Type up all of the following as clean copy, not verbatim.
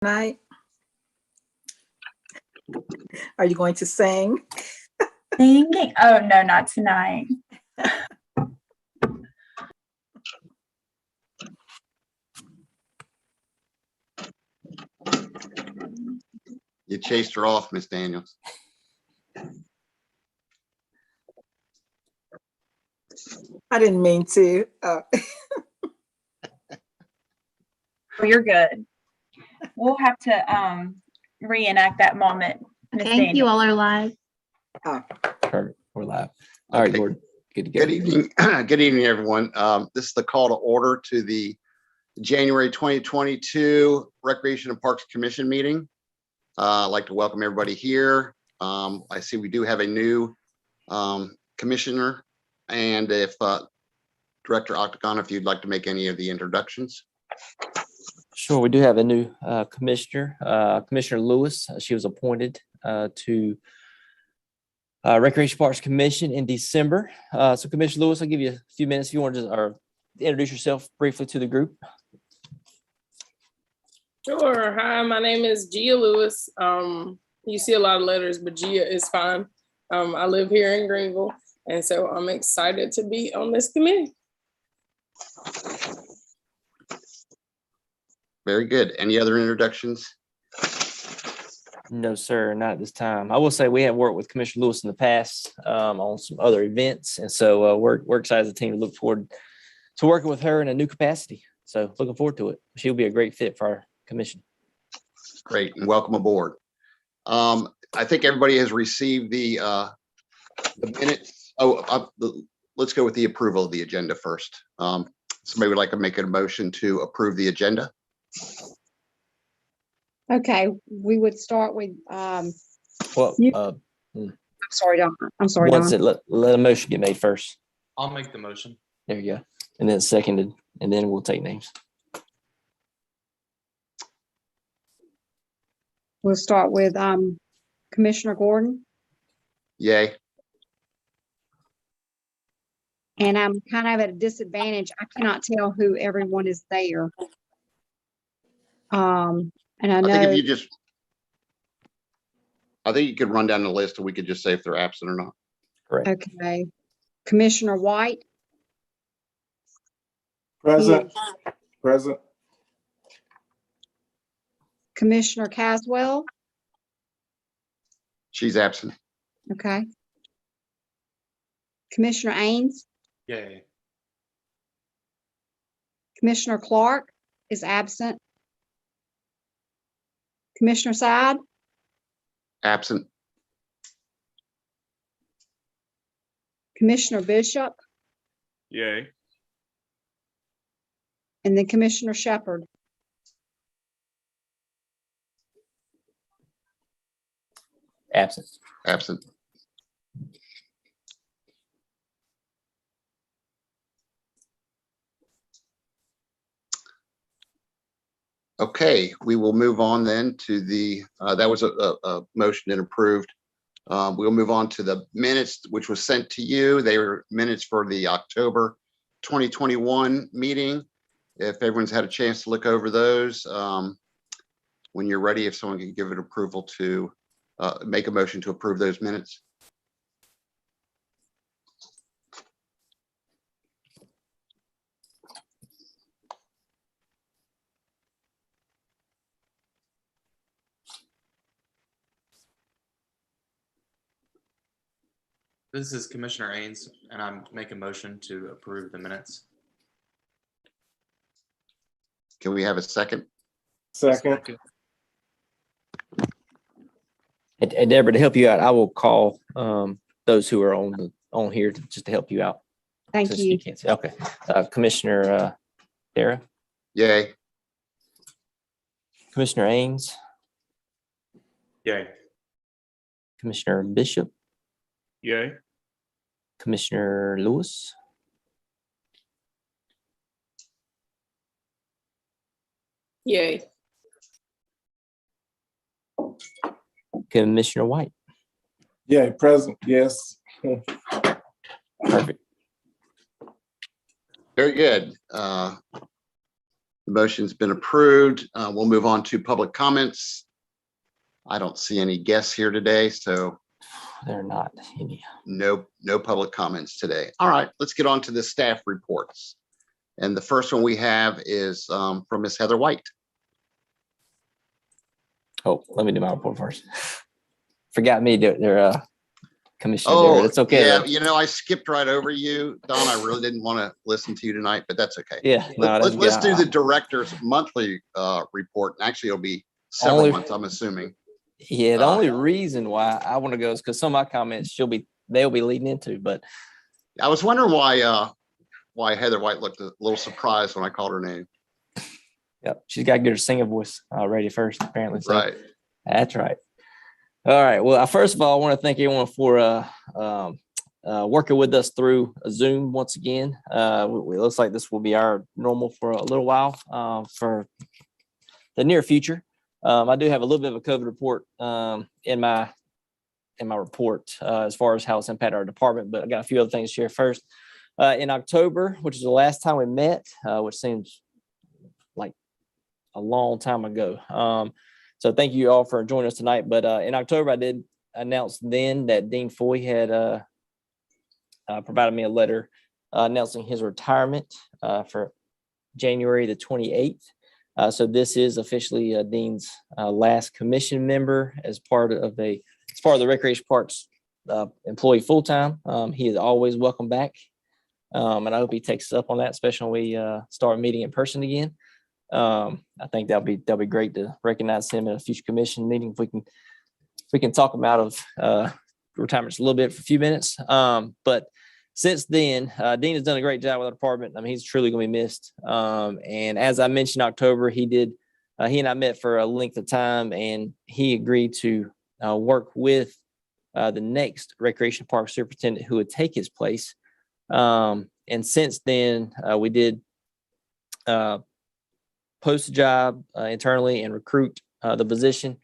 tonight? Are you going to sing? Singing? Oh, no, not tonight. You chased her off, Miss Daniels. I didn't mean to. Well, you're good. We'll have to reenact that moment. Miss Thank you. Daniel. All are live. Perfect. We're live. All right, Okay. Gordon. Good to go. Good evening. Good evening, everyone. This is the call to order to the January 2022 Recreation and Parks Commission meeting. I'd like to welcome everybody here. I see we do have a new commissioner, and if Director Octagon, if you'd like to make any of the introductions. Sure, we do have a new commissioner, Commissioner Lewis. She was appointed to Recreation Parks Commission in December. So Commissioner Lewis, I'll give you a few minutes if you want to just introduce yourself briefly to the group. Sure. Hi, my name is Gia Lewis. You see a lot of letters, but Gia is fine. I live here in Greenville, and so I'm excited to be on this committee. Very good. Any other introductions? No, sir, not at this time. I will say we have worked with Commissioner Lewis in the past on some other events, and so we're excited as a team to look forward to working with her in a new capacity. So looking forward to it. She'll be a great fit for our commission. Great, and welcome aboard. I think everybody has received the minutes. Let's go with the approval of the agenda first. Somebody would like to make a motion to approve the agenda? Okay, we would start with, Well, I'm sorry, Don. I'm sorry, once Don. let a motion get made first. I'll make the motion. There you go. And then seconded, and then we'll take names. We'll start with Commissioner Gordon, Yay. and I'm kind of at a disadvantage. I cannot tell who everyone is there. And I I think know, if you just, I think you could run down the list and we could just say if they're absent or not. Correct. okay, Commissioner White, Present. Present. Commissioner Caswell, She's absent. okay. Commissioner Ains, Yay. Commissioner Clark is absent. Commissioner Saad, Absent. Commissioner Bishop, Yay. and then Commissioner Shepherd. Absent. Absent. Okay, we will move on then to the, that was a motion and approved. We'll move on to the minutes, which was sent to you. They were minutes for the October 2021 meeting. If everyone's had a chance to look over those, when you're ready, if someone can give it approval to make a motion to approve those minutes. This is Commissioner Ains, and I'm making a motion to approve the minutes. Can we have a second? Second. And Deborah, to help you out, I will call those who are on here just to help you out. Thank Since you. can't see. Okay. Commissioner Dara, Yay. Commissioner Ains, Yay. Commissioner Bishop, Yay. Commissioner Lewis, Yay. Commissioner White. Yeah, present. Yes. Perfect. Very good. The motion's been approved. We'll move on to public comments. I don't see any guests here today, so They're not any. no public comments today. All right, let's get on to the staff reports. And the first one we have is from Miss Heather White. Oh, let me do my report first. Forgot me, they're Commissioner Oh, Garrett. It's okay. yeah, though. I skipped right over you, Don. I really didn't want to listen to you tonight, but that's okay. Yeah. No, that's Let's do good. the director's monthly report. Actually, it'll be several Only- months, I'm assuming. Yeah, the only reason why I want to go is because some of my comments they'll be leading into, but I was wondering why Heather White looked a little surprised when I called her name. yep, she's got to get her singing voice ready first, apparently. So Right. that's right. All right. Well, first of all, I want to thank everyone for working with us through Zoom once again. It looks like this will be our normal for a little while for the near future. I do have a little bit of a COVID report in my report as far as how it's impacted our department, but I got a few other things to share first. In October, which is the last time we met, which seems like a long time ago. So thank you all for joining us tonight. But in October, I did announce then that Dean Foy had provided me a letter announcing his retirement for January the 28th. So this is officially Dean's last commission member as part of the Recreation Parks employee full-time. He is always welcome back. And I hope he takes us up on that, especially when we start meeting in person again. I think that'll be great to recognize him in a future commission meeting if we can talk him out of retirement just a little bit for a few minutes. But since then, Dean has done a great job with our department. I mean, he's truly going to be missed. And as I mentioned, October, he and I met for a length of time, and he agreed to work with the next recreation park superintendent who would take his place. And since then, we did post a job internally and recruit the position.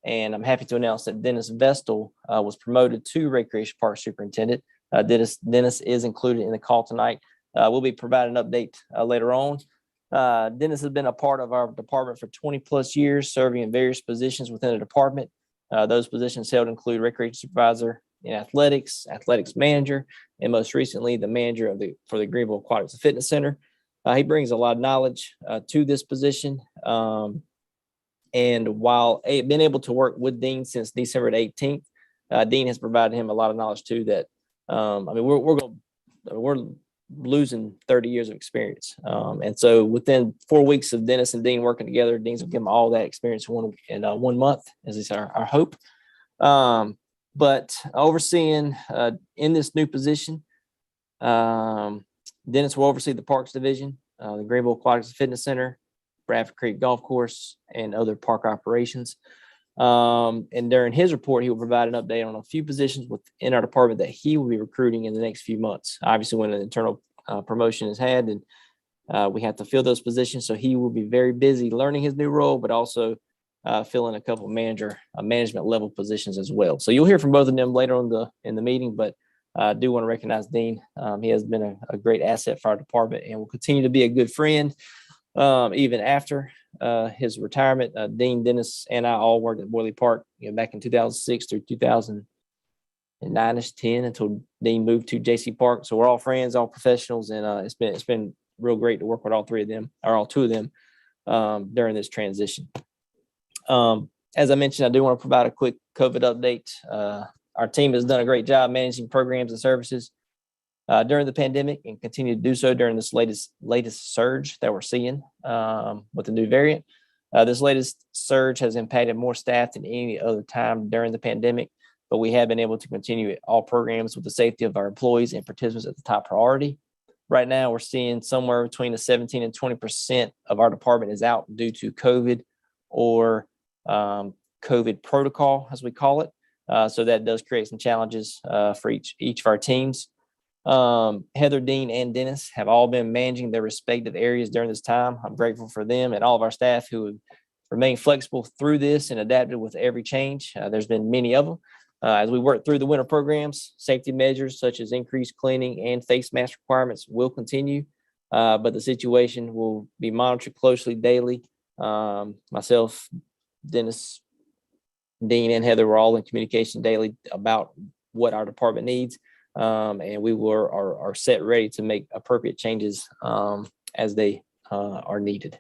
And I'm happy to announce that Dennis Vestal was promoted to recreation park superintendent. Dennis is included in the call tonight. We'll be providing an update later on. Dennis has been a part of our department for 20 plus years, serving in various positions within the department. Those positions held include recreation supervisor in athletics manager, and most recently the manager for the Greenville Aquatics and Fitness Center. He brings a lot of knowledge to this position. And while been able to work with Dean since December 18th, Dean has provided him a lot of knowledge too that, I mean, we're losing 30 years of experience. And so within 4 weeks of Dennis and Dean working together, Dean's will give them all that experience in 1 month, as is our hope. But overseeing in this new position, Dennis will oversee the Parks Division, the Greenville Aquatics and Fitness Center, Bradford Creek Golf Course, and other park operations. And during his report, he will provide an update on a few positions within our department that he will be recruiting in the next few months. Obviously, when an internal promotion is had, and we have to fill those positions, so he will be very busy learning his new role, but also filling a couple of management level positions as well. So you'll hear from both of them later on in the meeting, but I do want to recognize Dean. He has been a great asset for our department and will continue to be a good friend even after his retirement. Dean, Dennis, and I all worked at Boyley Park back in 2006 through 2009-ish, 10 until Dean moved to JC Park. So we're all friends, all professionals, and it's been real great to work with all two of them during this transition. As I mentioned, I do want to provide a quick COVID update. Our team has done a great job managing programs and services during the pandemic and continue to do so during this latest surge that we're seeing with the new variant. This latest surge has impacted more staff than any other time during the pandemic, but we have been able to continue all programs with the safety of our employees and participants at the top priority. Right now, we're seeing somewhere between the 17 and 20% of our department is out due to COVID or COVID protocol, as we call it. So that does create some challenges for each of our teams. Heather, Dean, and Dennis have all been managing their respective areas during this time. I'm grateful for them and all of our staff who have remained flexible through this and adapted with every change. There's been many of them. As we work through the winter programs, safety measures such as increased cleaning and face mask requirements will continue. but the situation will be monitored closely daily. Myself, Dennis, Dean, and Heather were all in communication daily about what our department needs. And we are set ready to make appropriate changes as they are needed.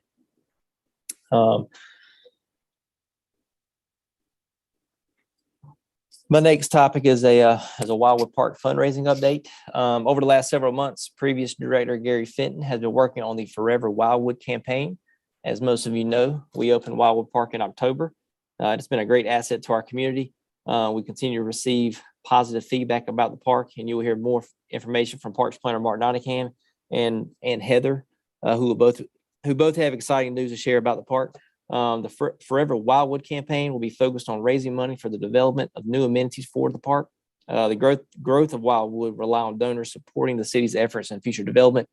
My next topic is a Wildwood Park fundraising update. Over the last several months, previous director Gary Fenton has been working on the Forever Wildwood campaign. As most of you know, we opened Wildwood Park in October. It's been a great asset to our community. We continue to receive positive feedback about the park, and you will hear more information from Parks Planner Mark Nottingham and Heather, who both have exciting news to share about the park. The Forever Wildwood campaign will be focused on raising money for the development of new amenities for the park. The growth of Wildwood rely on donors supporting the city's efforts in future development.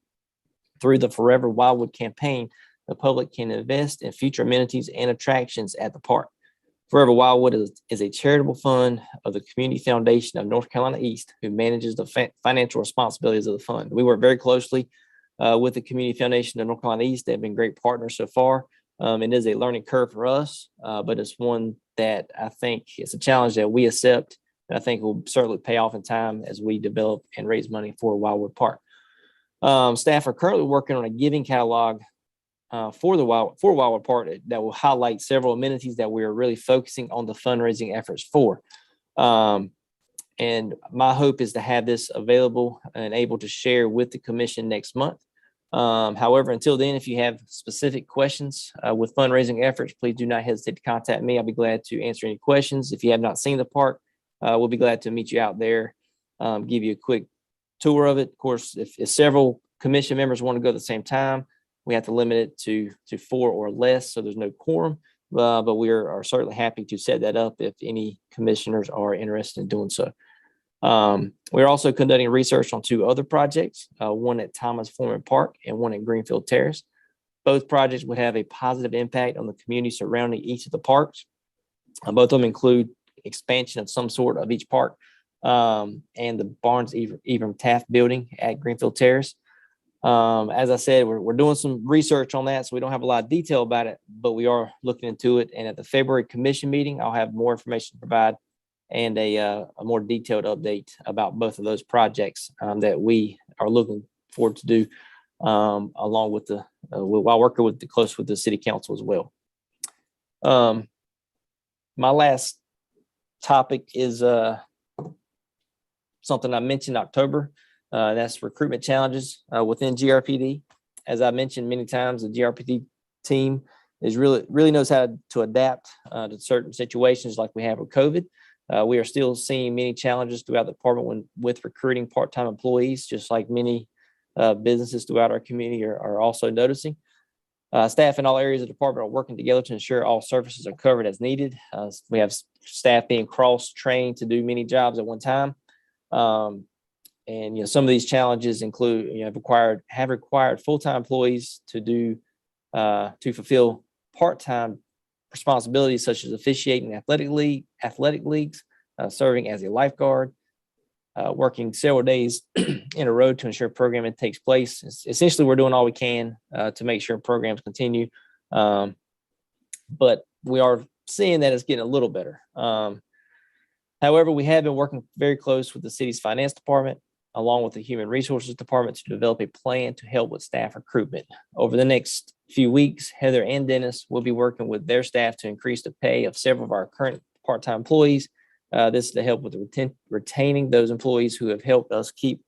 Through the Forever Wildwood campaign, the public can invest in future amenities and attractions at the park. Forever Wildwood is a charitable fund of the Community Foundation of North Carolina East, who manages the financial responsibilities of the fund. We work very closely with the Community Foundation of North Carolina East. They've been great partners so far. It is a learning curve for us, but it's one that I think it's a challenge that we accept, and I think will certainly pay off in time as we develop and raise money for Wildwood Park. Staff are currently working on a giving catalog for Wildwood Park that will highlight several amenities that we are really focusing on the fundraising efforts for. And my hope is to have this available and able to share with the commission next month. However, until then, if you have specific questions with fundraising efforts, please do not hesitate to contact me. I'll be glad to answer any questions. If you have not seen the park, we'll be glad to meet you out there, give you a quick tour of it. Of course, if several commission members want to go at the same time, we have to limit it to 4 or less, so there's no quorum. But we are certainly happy to set that up if any commissioners are interested in doing so. We're also conducting research on 2 other projects, one at Thomas Foreman Park and one at Greenfield Terrace. Both projects would have a positive impact on the community surrounding each of the parks. Both of them include expansion of some sort of each park, and the Barnes Ephraim Taft building at Greenfield Terrace. As I said, we're doing some research on that, so we don't have a lot of detail about it, but we are looking into it. And at the February commission meeting, I'll have more information to provide and a more detailed update about both of those projects that we are looking forward to do, along with while working close with the city council as well. My last topic is something I mentioned in October. That's recruitment challenges within GRPD. As I mentioned many times, the GRPD team is really knows how to adapt to certain situations like we have with COVID. We are still seeing many challenges throughout the department with recruiting part-time employees, just like many businesses throughout our community are also noticing. Staff in all areas of the department are working together to ensure all services are covered as needed. We have staff being cross-trained to do many jobs at one time. And some of these challenges include have required full-time employees to fulfill part-time responsibilities such as officiating athletic leagues, serving as a lifeguard, working several days in a row to ensure programming takes place. Essentially, we're doing all we can to make sure programs continue, but we are seeing that it's getting a little better. However, we have been working very close with the city's finance department, along with the human resources department, to develop a plan to help with staff recruitment. Over the next few weeks, Heather and Dennis will be working with their staff to increase the pay of several of our current part-time employees. This is to help with retaining those employees who have helped us keep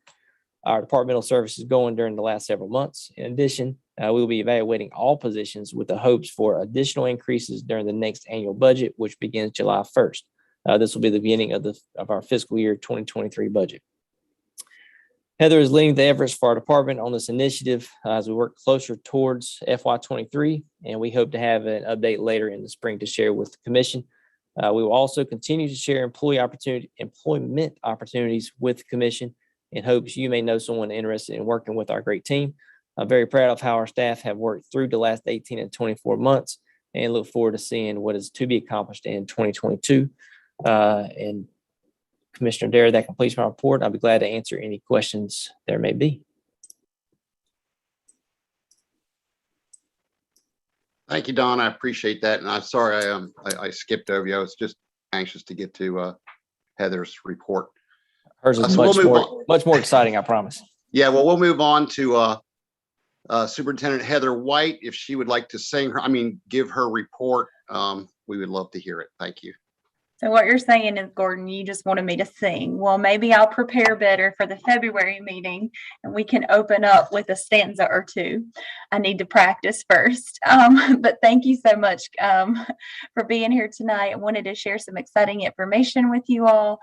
our departmental services going during the last several months. In addition, we will be evaluating all positions with the hopes for additional increases during the next annual budget, which begins July 1st. This will be the beginning of our fiscal year 2023 budget. Heather is leading the efforts for our department on this initiative as we work closer towards FY23, and we hope to have an update later in the spring to share with the commission. We will also continue to share employment opportunities with the commission in hopes you may know someone interested in working with our great team. I'm very proud of how our staff have worked through the last 18 and 24 months and look forward to seeing what is to be accomplished in 2022. And Commissioner Dare, that completes my report. I'll be glad to answer any questions there may be. Thank you, Don. I appreciate that. And I'm sorry I skipped over you. I was just anxious to get to Heather's report. Hers is So we'll move much more exciting, I promise. Yeah, well, we'll move on to Superintendent Heather White. If she would like to give her report, we would love to hear it. Thank you. So what you're saying is, Gordon, you just wanted me to sing. Well, maybe I'll prepare better for the February meeting and we can open up with a stanza or two. I need to practice first. But thank you so much for being here tonight. I wanted to share some exciting information with you all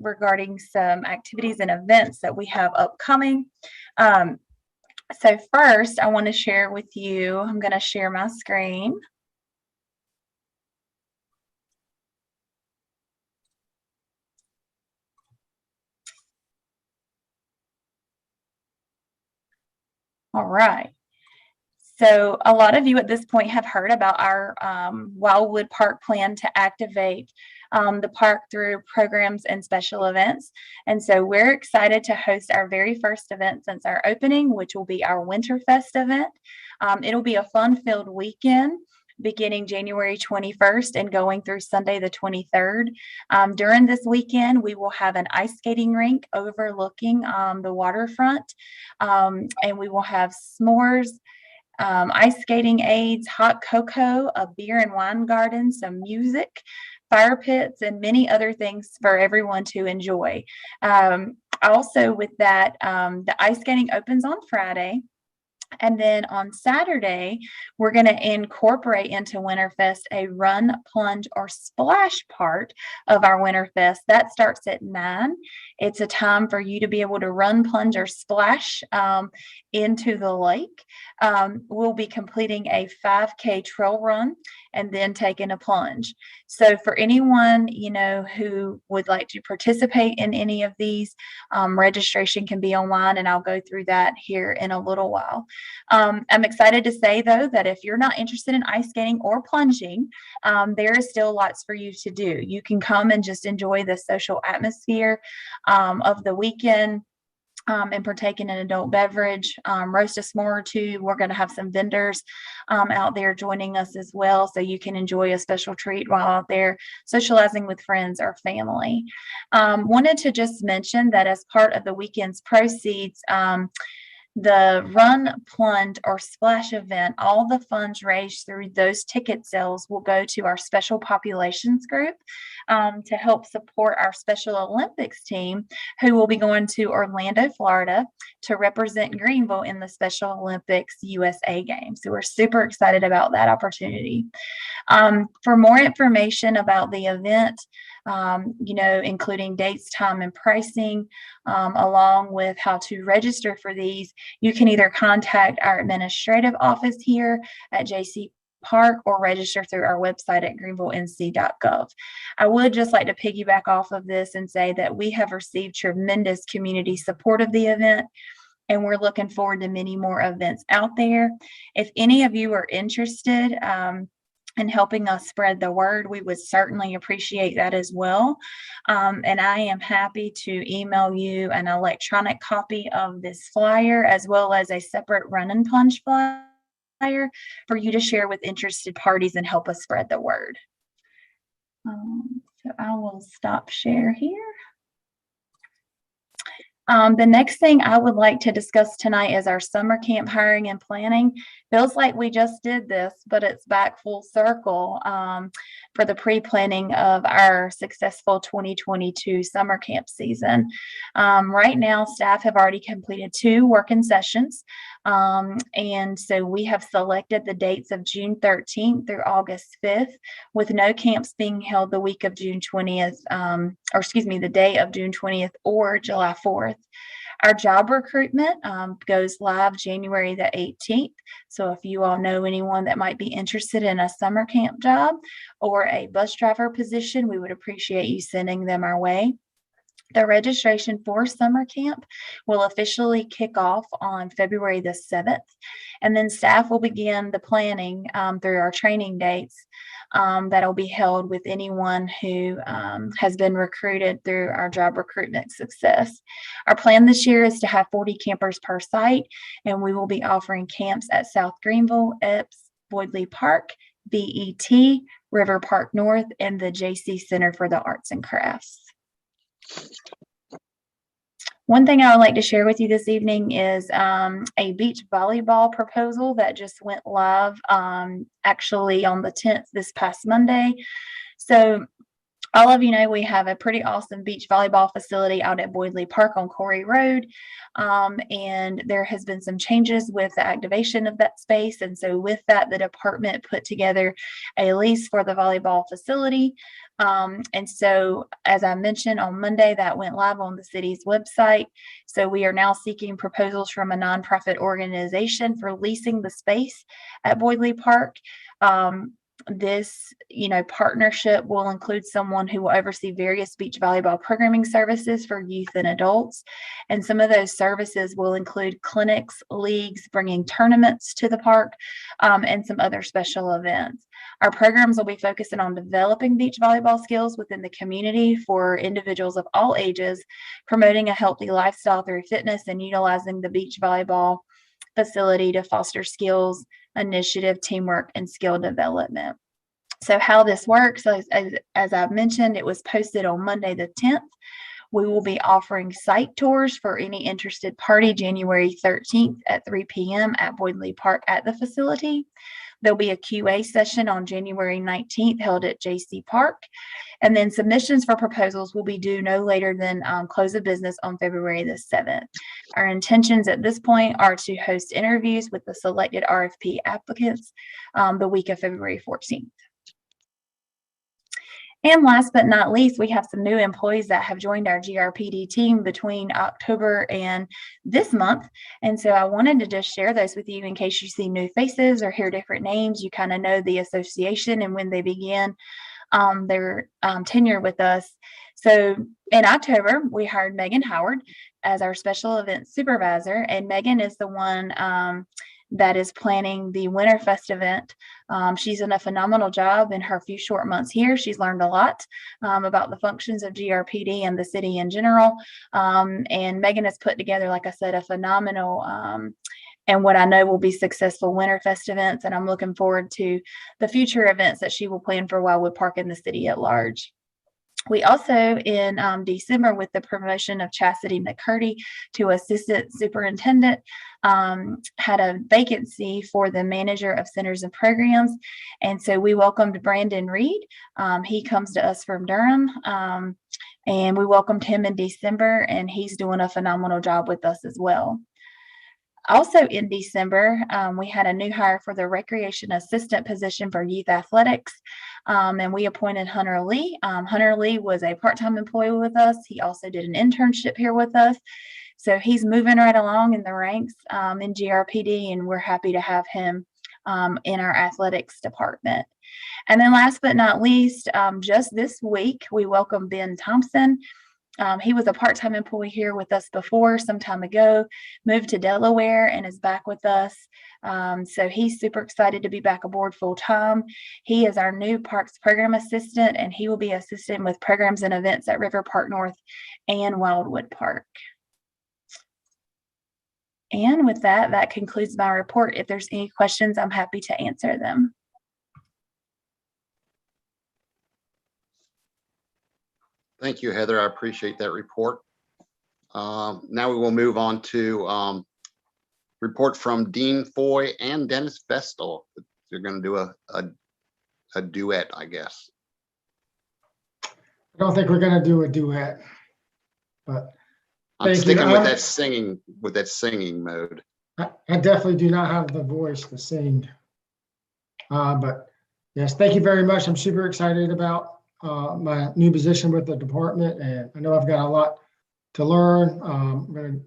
regarding some activities and events that we have upcoming. So first, I want to share with you, I'm going to share my screen. All right. So a lot of you at this point have heard about our Wildwood Park plan to activate the park through programs and special events. And so we're excited to host our very first event since our opening, which will be our Winterfest event. It'll be a fun-filled weekend beginning January 21st and going through Sunday the 23rd. During this weekend, we will have an ice skating rink overlooking the waterfront, and we will have s'mores, ice skating aids, hot cocoa, a beer and wine garden, some music, fire pits, and many other things for everyone to enjoy. Also with that, the ice skating opens on Friday. And then on Saturday, we're going to incorporate into Winterfest a run, plunge, or splash part of our Winterfest. That starts at 9. It's a time for you to be able to run, plunge, or splash into the lake. We'll be completing a 5K trail run and then taking a plunge. So for anyone, who would like to participate in any of these, registration can be online, and I'll go through that here in a little while. I'm excited to say, though, that if you're not interested in ice skating or plunging, there is still lots for you to do. You can come and just enjoy the social atmosphere of the weekend. And partake in an adult beverage, roast a s'more or two. We're going to have some vendors out there joining us as well, so you can enjoy a special treat while out there socializing with friends or family. Wanted to just mention that as part of the weekend's proceeds, the run, plunge, or splash event, all the funds raised through those ticket sales will go to our special populations group to help support our Special Olympics team, who will be going to Orlando, Florida to represent Greenville in the Special Olympics USA Games. So we're super excited about that opportunity. For more information about the event, including dates, time, and pricing, along with how to register for these, you can either contact our administrative office here at JC Park or register through our website at greenvillenc.gov. I would just like to piggyback off of this and say that we have received tremendous community support of the event, and we're looking forward to many more events out there. If any of you are interested in helping us spread the word, we would certainly appreciate that as well. And I am happy to email you an electronic copy of this flyer, as well as a separate run and plunge flyer for you to share with interested parties and help us spread the word. So I will stop share here. The next thing I would like to discuss tonight is our summer camp hiring and planning. Feels like we just did this, but it's back full circle for the pre-planning of our successful 2022 summer camp season. Right now, staff have already completed 2 working sessions. And so we have selected the dates of June 13th through August 5th, with no camps being held the week of June 20th, the day of June 20th or July 4th. Our job recruitment goes live January the 18th. So if you all know anyone that might be interested in a summer camp job or a bus driver position, we would appreciate you sending them our way. The registration for summer camp will officially kick off on February the 7th, and then staff will begin the planning through our training dates that'll be held with anyone who has been recruited through our job recruitment success. Our plan this year is to have 40 campers per site, and we will be offering camps at South Greenville, Epps, Boydley Park, BET, River Park North, and the JC Center for the Arts and Crafts. One thing I would like to share with you this evening is a beach volleyball proposal that just went live actually on the 10th this past Monday. So all of you know we have a pretty awesome beach volleyball facility out at Boydley Park on Corey Road. And there has been some changes with the activation of that space. And so with that, the department put together a lease for the volleyball facility. And so, as I mentioned on Monday, that went live on the city's website. So we are now seeking proposals from a nonprofit organization for leasing the space at Boydley Park. This, partnership will include someone who will oversee various beach volleyball programming services for youth and adults. And some of those services will include clinics, leagues, bringing tournaments to the park, and some other special events. Our programs will be focusing on developing beach volleyball skills within the community for individuals of all ages, promoting a healthy lifestyle through fitness, and utilizing the beach volleyball facility to foster skills, initiative, teamwork, and skill development. So how this works, as I've mentioned, it was posted on Monday the 10th. We will be offering site tours for any interested party January 13th at 3 p.m. at Boydley Park at the facility. There'll be a QA session on January 19th held at JC Park. And then submissions for proposals will be due no later than close of business on February the 7th. Our intentions at this point are to host interviews with the selected RFP applicants the week of February 14th. And last but not least, we have some new employees that have joined our GRPD team between October and this month. And so I wanted to just share those with you in case you see new faces or hear different names. You kind of know the association and when they began their tenure with us. So in October, we hired Megan Howard as our special events supervisor. And Megan is the one that is planning the Winterfest event. She's done a phenomenal job in her few short months here. She's learned a lot about the functions of GRPD and the city in general. And Megan has put together, like I said, a phenomenal and what I know will be successful Winterfest events. And I'm looking forward to the future events that she will plan for Wildwood Park and the city at large. We also, in December, with the promotion of Chastity McCurdy to Assistant Superintendent, had a vacancy for the Manager of Centers and Programs. And so we welcomed Brandon Reed. He comes to us from Durham. And we welcomed him in December, and he's doing a phenomenal job with us as well. Also in December, we had a new hire for the Recreation Assistant position for youth athletics, and we appointed Hunter Lee. Hunter Lee was a part-time employee with us. He also did an internship here with us. So he's moving right along in the ranks in GRPD, and we're happy to have him in our athletics department. And then last but not least, just this week, we welcomed Ben Thompson. He was a part-time employee here with us before some time ago, moved to Delaware and is back with us. So he's super excited to be back aboard full-time. He is our new Parks Program Assistant, and he will be assisting with programs and events at River Park North and Wildwood Park. And with that, that concludes my report. If there's any questions, I'm happy to answer them. Thank you, Heather. I appreciate that report. Now we will move on to report from Dean Foy and Dennis Vestal. They're going to do a duet, I guess. I don't think we're going to do a duet, but I'm thank sticking you. with that singing mode. I definitely do not have the voice to sing. But yes, thank you very much. I'm super excited about my new position with the department, and I know I've got a lot to learn. I'm going to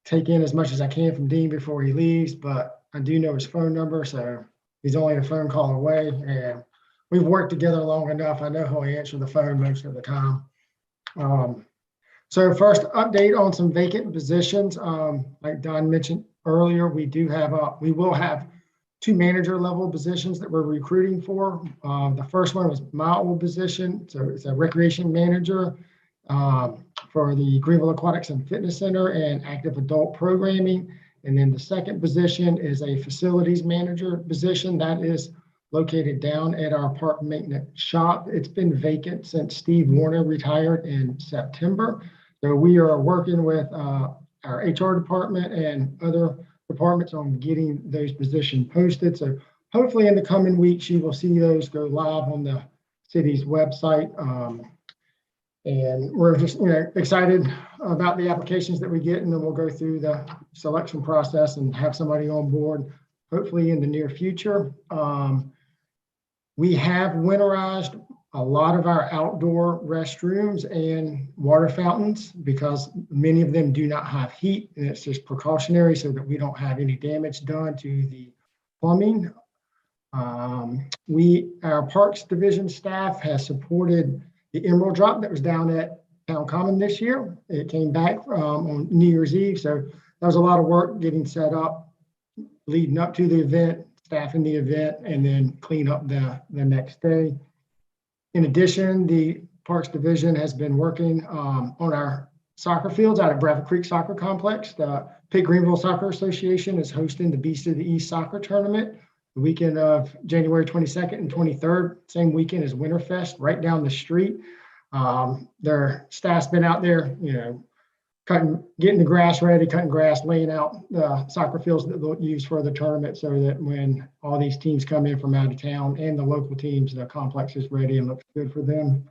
take in as much as I can from Dean before he leaves, but I do know his phone number, so he's only a phone call away, and we've worked together long enough. I know he'll answer the phone most of the time. So first, update on some vacant positions. Like Don mentioned earlier, we will have 2 manager level positions that we're recruiting for. The first one was my old position. So it's a recreation manager for the Greenville Aquatics and Fitness Center and active adult programming. And then the second position is a facilities manager position that is located down at our park maintenance shop. It's been vacant since Steve Warner retired in September. So we are working with our HR department and other departments on getting those positions posted. So hopefully in the coming weeks, you will see those go live on the city's website. And we're just excited about the applications that we get, and then we'll go through the selection process and have somebody on board, hopefully in the near future. We have winterized a lot of our outdoor restrooms and water fountains because many of them do not have heat, and it's just precautionary so that we don't have any damage done to the plumbing. Our Parks Division staff has supported the Emerald Drop that was down at Town Common this year. It came back on New Year's Eve, so that was a lot of work getting set up, leading up to the event, staffing the event, and then clean up the next day. In addition, the Parks Division has been working on our soccer fields out at Bradford Creek Soccer Complex. The Pitt Greenville Soccer Association is hosting the Beast of the East Soccer Tournament the weekend of January 22nd and 23rd, same weekend as Winterfest, right down the street. Their staff's been out there, getting the grass ready, cutting grass, laying out the soccer fields that they'll use for the tournament so that when all these teams come in from out of town and the local teams, the complex is ready and looks good for them.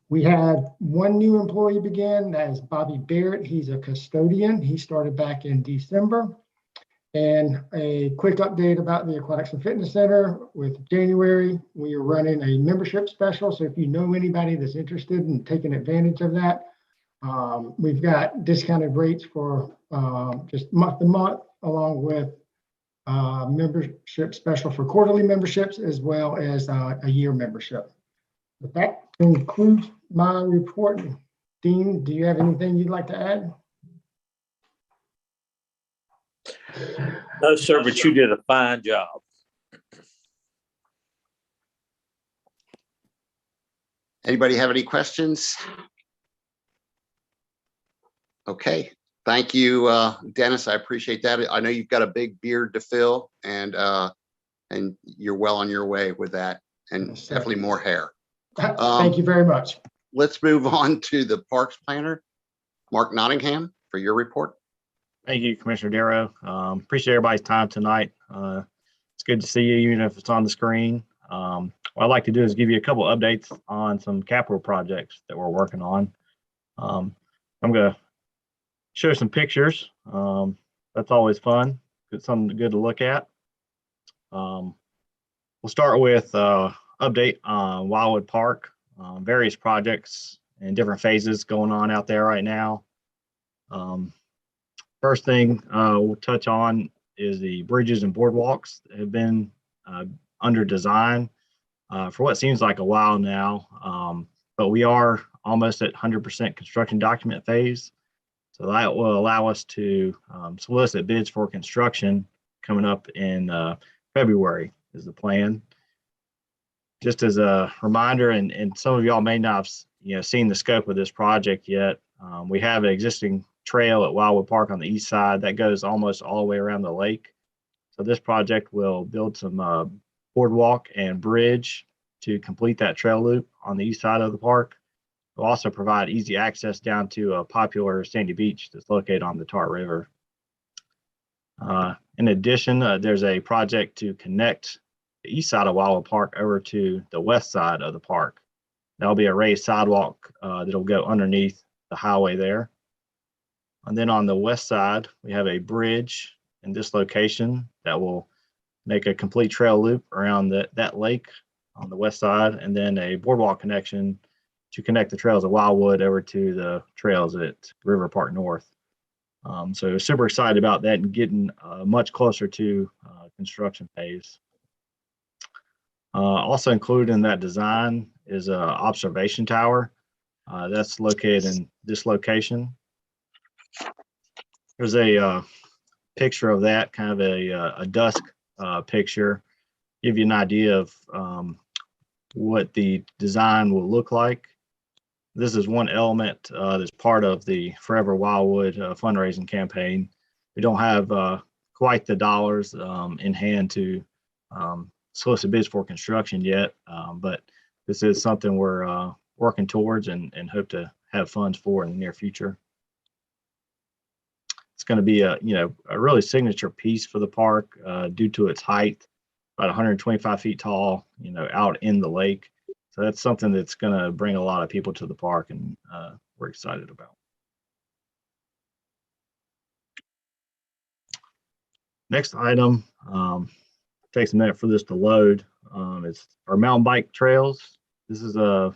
We had one new employee begin, that is Bobby Barrett. He's a custodian. He started back in December. And a quick update about the Aquatics and Fitness Center. With January, we are running a membership special. So if you know anybody that's interested in taking advantage of that, we've got discounted rates for just month to month, along with membership special for quarterly memberships, as well as a year membership. But that concludes my report. Dean, do you have anything you'd like to add? No, sir, but you did a fine job. Anybody have any questions? Okay, thank you, Dennis. I appreciate that. I know you've got a big beard to fill, and you're well on your way with that, and Yes, sir. definitely more hair. Thank you very much. Let's move on to the Parks Planner, Mark Nottingham, for your report. Thank you, Commissioner Darrow. Appreciate everybody's time tonight. It's good to see you, even if it's on the screen. What I'd like to do is give you a couple updates on some capital projects that we're working on. I'm going to show some pictures. That's always fun. It's something good to look at. We'll start with update on Wildwood Park. Various projects in different phases going on out there right now. First thing we'll touch on is the bridges and boardwalks that have been under design for what seems like a while now, but we are almost at 100% construction document phase. So that will allow us to solicit bids for construction coming up in February is the plan. Just as a reminder, and some of y'all may not have seen the scope of this project yet, we have an existing trail at Wildwood Park on the east side that goes almost all the way around the lake. So this project will build some boardwalk and bridge to complete that trail loop on the east side of the park. We'll also provide easy access down to a popular sandy beach that's located on the Tar River. In addition, there's a project to connect the east side of Wildwood Park over to the west side of the park. That'll be a raised sidewalk that'll go underneath the highway there. And then on the west side, we have a bridge in this location that will make a complete trail loop around that lake on the west side, and then a boardwalk connection to connect the trails of Wildwood over to the trails at River Park North. So super excited about that and getting much closer to construction phase. Also included in that design is an observation tower that's located in this location. There's a picture of that, kind of a dusk picture, give you an idea of what the design will look like. This is one element that's part of the Forever Wildwood fundraising campaign. We don't have quite the dollars in hand to solicit bids for construction yet, but this is something we're working towards and hope to have funds for in the near future. It's going to be a really signature piece for the park due to its height, about 125 feet tall, out in the lake. So that's something that's going to bring a lot of people to the park, and we're excited about. Next item, takes a minute for this to load. It's our mountain bike trails. This is a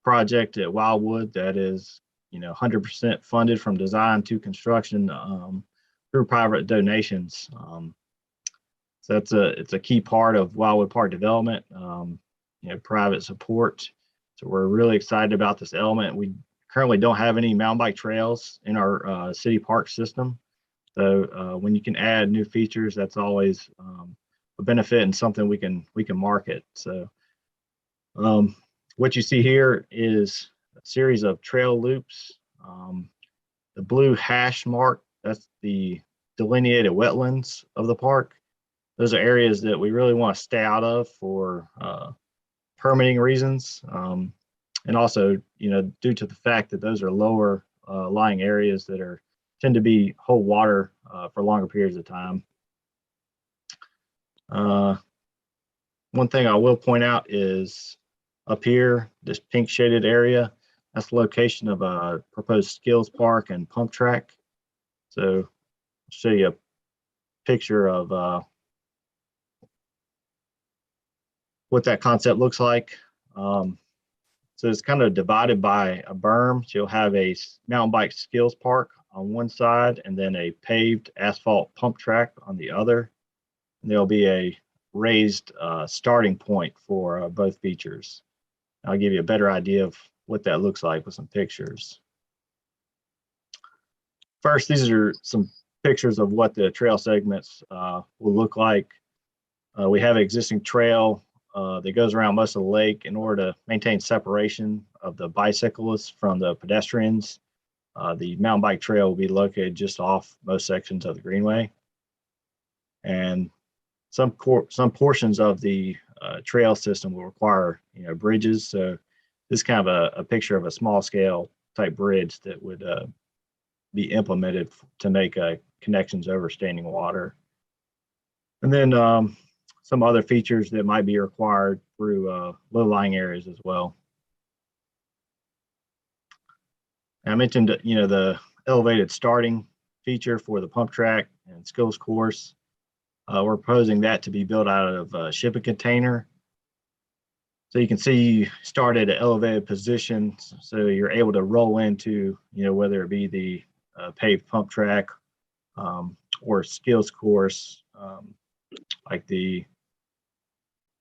project at Wildwood that is 100% funded from design to construction through private donations. So it's a key part of Wildwood Park development, private support. So we're really excited about this element. We currently don't have any mountain bike trails in our city park system. So when you can add new features, that's always a benefit and something we can market. So what you see here is a series of trail loops. The blue hash mark, that's the delineated wetlands of the park. Those are areas that we really want to stay out of for permitting reasons. And also, due to the fact that those are lower lying areas that tend to hold water for longer periods of time. One thing I will point out is up here, this pink shaded area, that's the location of a proposed skills park and pump track. So I'll show you a picture of what that concept looks like. So it's kind of divided by a berm. So you'll have a mountain bike skills park on one side and then a paved asphalt pump track on the other. And there'll be a raised starting point for both features. I'll give you a better idea of what that looks like with some pictures. First, these are some pictures of what the trail segments will look like. We have an existing trail that goes around most of the lake in order to maintain separation of the bicyclists from the pedestrians. The mountain bike trail will be located just off most sections of the greenway. And some portions of the trail system will require bridges. So this is kind of a picture of a small scale type bridge that would be implemented to make connections over standing water. And then some other features that might be required through low-lying areas as well. And I mentioned, the elevated starting feature for the pump track and skills course. We're proposing that to be built out of a shipping container. So you can see you start at an elevated position, so you're able to roll into, whether it be the paved pump track or skills course, like the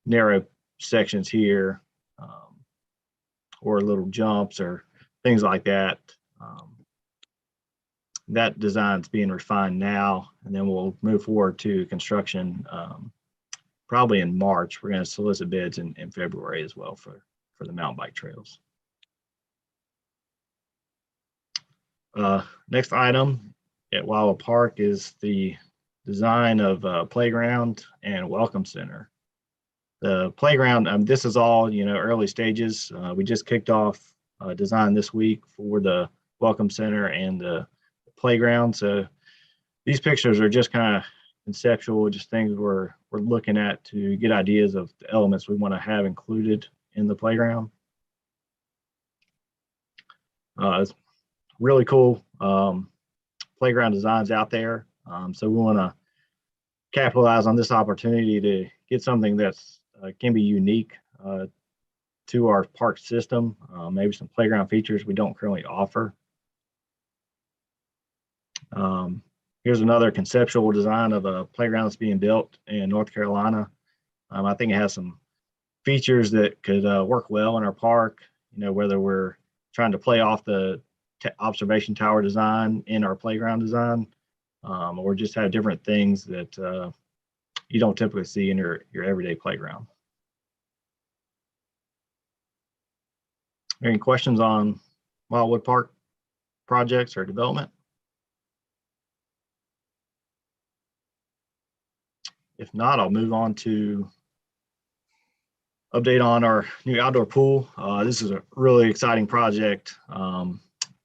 narrow sections here, or little jumps or things like that. That design's being refined now, and then we'll move forward to construction probably in March. We're going to solicit bids in February as well for the mountain bike trails. Next item at Wildwood Park is the design of a playground and welcome center. The playground, this is all, early stages. We just kicked off design this week for the welcome center and the playground. So these pictures are just kind of conceptual, just things we're looking at to get ideas of the elements we want to have included in the playground. It's really cool playground designs out there. So we want to capitalize on this opportunity to get something that's can be unique to our park system, maybe some playground features we don't currently offer. Here's another conceptual design of a playground that's being built in North Carolina. I think it has some features that could work well in our park, whether we're trying to play off the observation tower design in our playground design, or just have different things that you don't typically see in your everyday playground. Any questions on Wildwood Park projects or development? If not, I'll move on to update on our new outdoor pool. This is a really exciting project.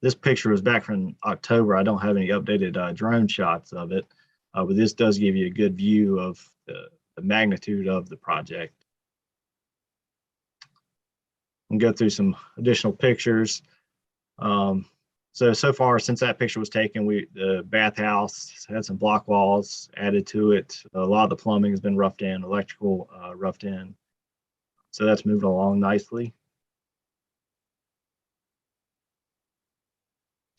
This picture was back from October. I don't have any updated drone shots of it, but this does give you a good view of the magnitude of the project. And go through some additional pictures. So far, since that picture was taken, the bathhouse had some block walls added to it. A lot of the plumbing has been roughed in, electrical roughed in. So that's moving along nicely.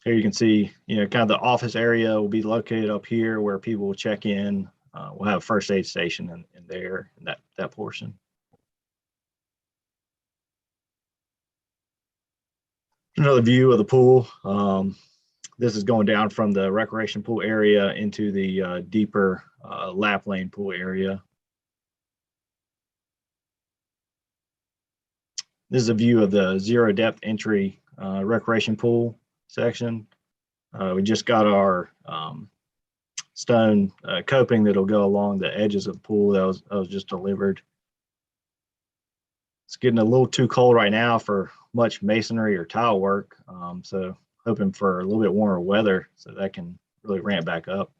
Here you can see, kind of the office area will be located up here where people will check in. We'll have a first aid station in there, in that portion. Another view of the pool. This is going down from the recreation pool area into the deeper lap lane pool area. This is a view of the zero depth entry recreation pool section. We just got our stone coping that'll go along the edges of the pool that was just delivered. It's getting a little too cold right now for much masonry or tile work. So hoping for a little bit warmer weather so that can really ramp back up.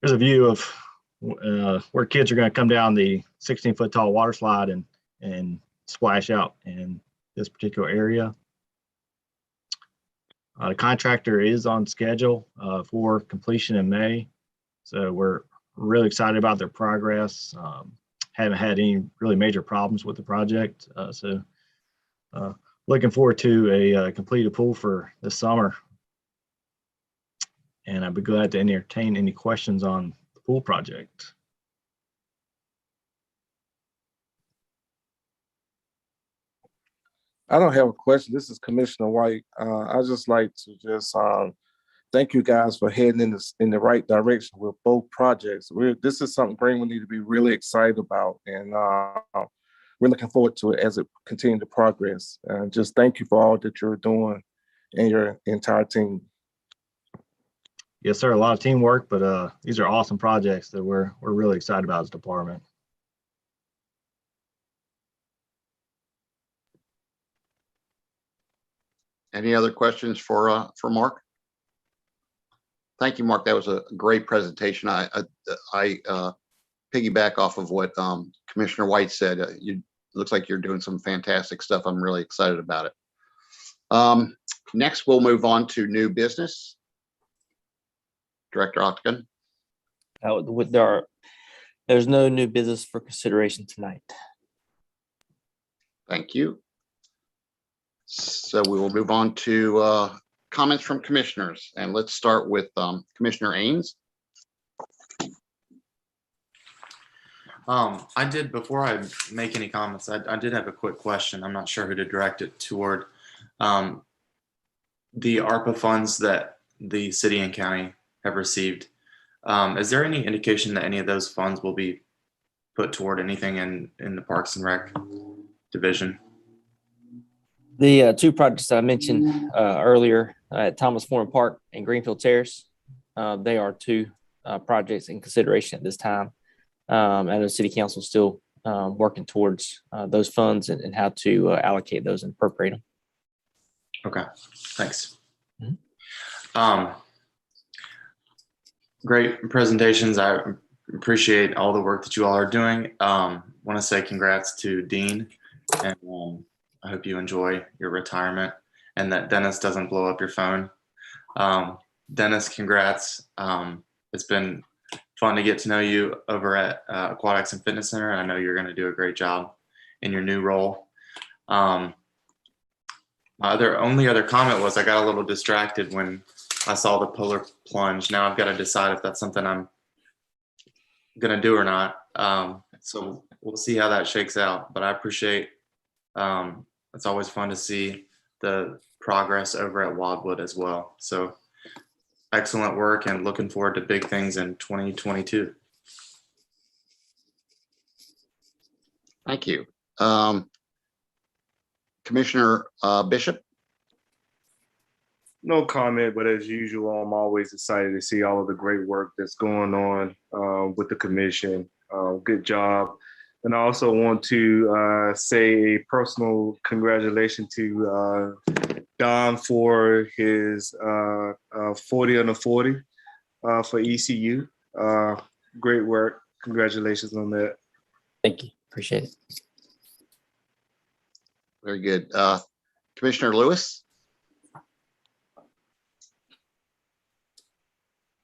Here's a view of where kids are going to come down the 16-foot tall water slide and splash out in this particular area. The contractor is on schedule for completion in May. So we're really excited about their progress. Haven't had any really major problems with the project. So looking forward to a completed pool for this summer. And I'd be glad to entertain any questions on the pool project. I don't have a question. This is Commissioner White. I just like to thank you guys for heading in the right direction with both projects. This is something Greenwood need to be really excited about, and we're looking forward to it as it continues to progress. Just thank you for all that you're doing and your entire team. Yes, sir. A lot of teamwork, but these are awesome projects that we're really excited about as a department. Any other questions for Mark? Thank you, Mark. That was a great presentation. I piggyback off of what Commissioner White said. Looks like you're doing some fantastic stuff. I'm really excited about it. Next, we'll move on to new business. Director Octagon. There's no new business for consideration tonight. Thank you. So we will move on to comments from commissioners, and let's start with Commissioner Ains. Before I make any comments, I did have a quick question. I'm not sure who to direct it toward. The ARPA funds that the city and county have received, is there any indication that any of those funds will be put toward anything in the Parks and Rec division? The two projects I mentioned earlier at Thomas Foreman Park and Greenfield Terrace, they are two projects in consideration at this time. I know the City Council is still working towards those funds and how to allocate those and appropriate them. Okay, thanks. Great presentations. I appreciate all the work that you all are doing. Want to say congrats to Dean, and I hope you enjoy your retirement and that Dennis doesn't blow up your phone. Dennis, congrats. It's been fun to get to know you over at Aquatics and Fitness Center, and I know you're going to do a great job in your new role. My only other comment was I got a little distracted when I saw the polar plunge. Now I've got to decide if that's something I'm going to do or not. So we'll see how that shakes out, but I appreciate it's always fun to see the progress over at Wildwood as well. So excellent work and looking forward to big things in 2022. Thank you. Commissioner Bishop. No comment, but as usual, I'm always excited to see all of the great work that's going on with the commission. Good job. And I also want to say a personal congratulations to Don for his 40 under 40 for ECU. Great work. Congratulations on that. Thank you. Appreciate it. Very good. Commissioner Lewis?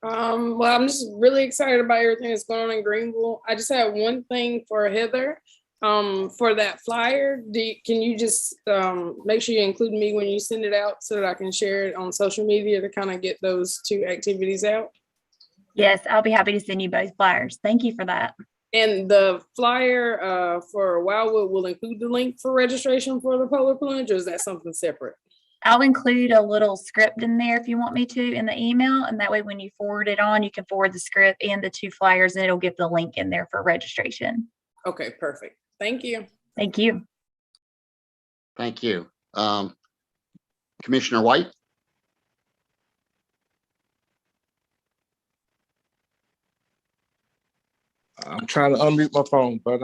Well, I'm just really excited about everything that's going on in Greenville. I just have one thing for Heather. For that flyer, can you just make sure you include me when you send it out so that I can share it on social media to kind of get those two activities out? Yes, I'll be happy to send you both flyers. Thank you for that. And the flyer for Wildwood will include the link for registration for the Polar Plunge, or is that something separate? I'll include a little script in there if you want me to in the email. And that way, when you forward it on, you can forward the script and the two flyers and it'll give the link in there for registration. Okay, perfect. Thank you. Thank you. Thank you. Commissioner White? I'm trying to unmute my phone, but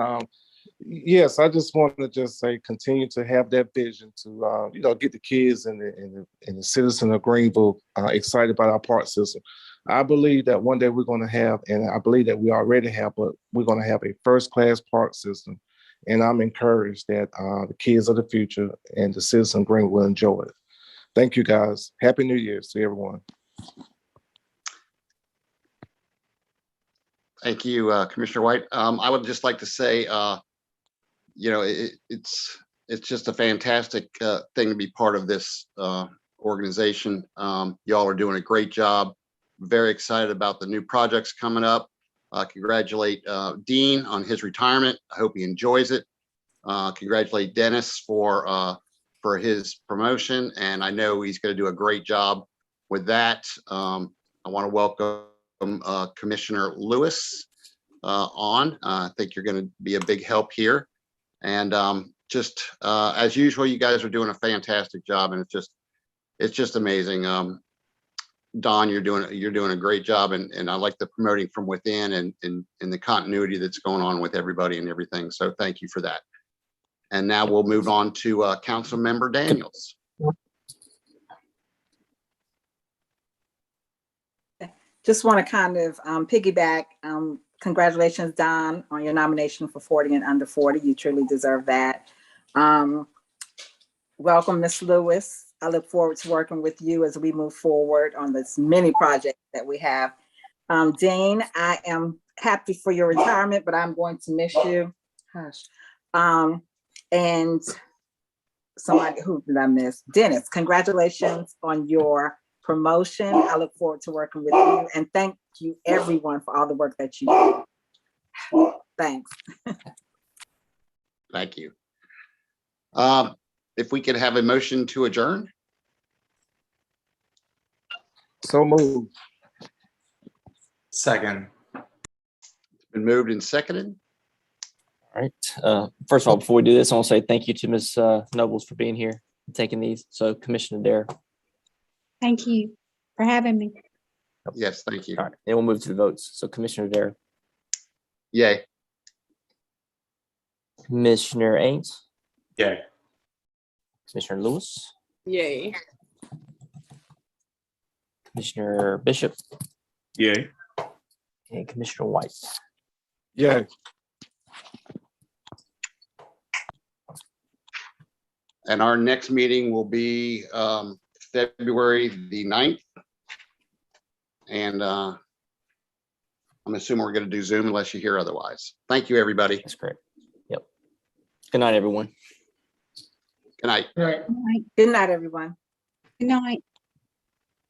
yes, I just want to just say continue to have that vision to get the kids and the citizens of Greenville excited about our park system. I believe that one day we're going to have, and I believe that we already have, but we're going to have a first-class park system. And I'm encouraged that the kids of the future and the citizens of Greenville will enjoy it. Thank you, guys. Happy New Year to everyone. Thank you, Commissioner White. I would just like to say, it's just a fantastic thing to be part of this organization. Y'all are doing a great job. Very excited about the new projects coming up. Congratulate Dean on his retirement. I hope he enjoys it. Congratulate Dennis for his promotion, and I know he's going to do a great job with that. I want to welcome Commissioner Lewis on. I think you're going to be a big help here. And just as usual, you guys are doing a fantastic job, and it's just amazing. Don, you're doing a great job, and I like the promoting from within and the continuity that's going on with everybody and everything. So thank you for that. And now we'll move on to Council Member Daniels. Just want to kind of piggyback. Congratulations, Don, on your nomination for 40 and under 40. You truly deserve that. Welcome, Ms. Lewis. I look forward to working with you as we move forward on this many projects that we have. Dean, I am happy for your retirement, but I'm going to miss you. Hush. And somebody, who did I miss? Dennis, congratulations on your promotion. I look forward to working with you, and thank you everyone for all the work that you do. Thanks. Thank you. If we could have a motion to adjourn. So moved. Second. It's been moved and seconded. All right. First of all, before we do this, I want to say thank you to Ms. Nobles for being here and taking these. So Commissioner Dare. Thank you for having me. Yes, thank you. All right. Then we'll move to the votes. So Commissioner Dare, Yay. Commissioner Ains, Yay. Commissioner Lewis, Yay. Commissioner Bishop, Yay. and Commissioner White. Yeah. And our next meeting will be February the 9th. And I'm assuming we're going to do Zoom unless you hear otherwise. Thank you, everybody. That's correct. Yep. Good night, everyone. Good night. All right. Good night. Good night, everyone. Good night.